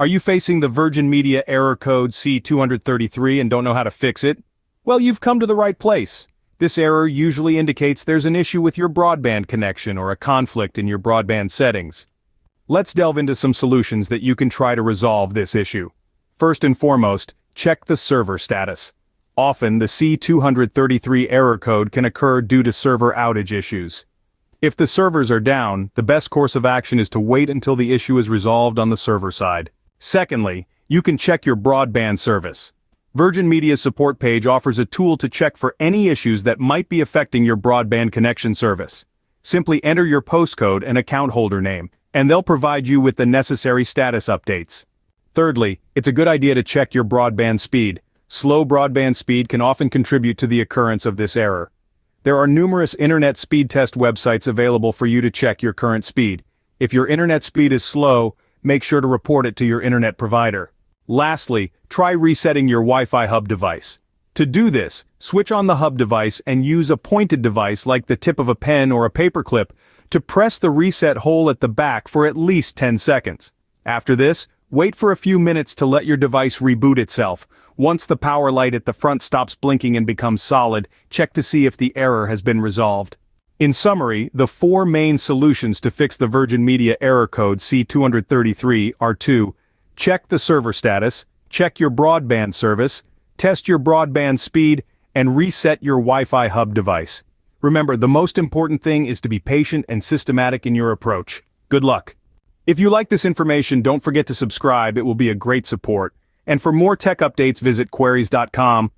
Are you facing the Virgin Media error code C233 and don't know how to fix it? Well, you've come to the right place. This error usually indicates there's an issue with your broadband connection or a conflict in your broadband settings. Let's delve into some solutions that you can try to resolve this issue. First and foremost, check the server status. Often, the C233 error code can occur due to server outage issues. If the servers are down, the best course of action is to wait until the issue is resolved on the server side. Secondly, you can check your broadband service. Virgin Media's support page offers a tool to check for any issues that might be affecting your broadband connection service. Simply enter your postcode and account holder name, and they'll provide you with the necessary status updates. Thirdly, it's a good idea to check your broadband speed. Slow broadband speed can often contribute to the occurrence of this error. There are numerous internet speed test websites available for you to check your current speed. If your internet speed is slow, make sure to report it to your internet provider. Lastly, try resetting your Wi-Fi hub device. To do this, switch on the hub device and use a pointed device like the tip of a pen or a paperclip to press the reset hole at the back for at least 10 seconds. After this, wait for a few minutes to let your device reboot itself. Once the power light at the front stops blinking and becomes solid, check to see if the error has been resolved. In summary, the four main solutions to fix the Virgin Media error code C233 are to check the server status, check your broadband service, test your broadband speed, and reset your Wi-Fi hub device. Remember, the most important thing is to be patient and systematic in your approach. Good luck. If you like this information, don't forget to subscribe. It will be a great support. And for more tech updates, visit queries.com.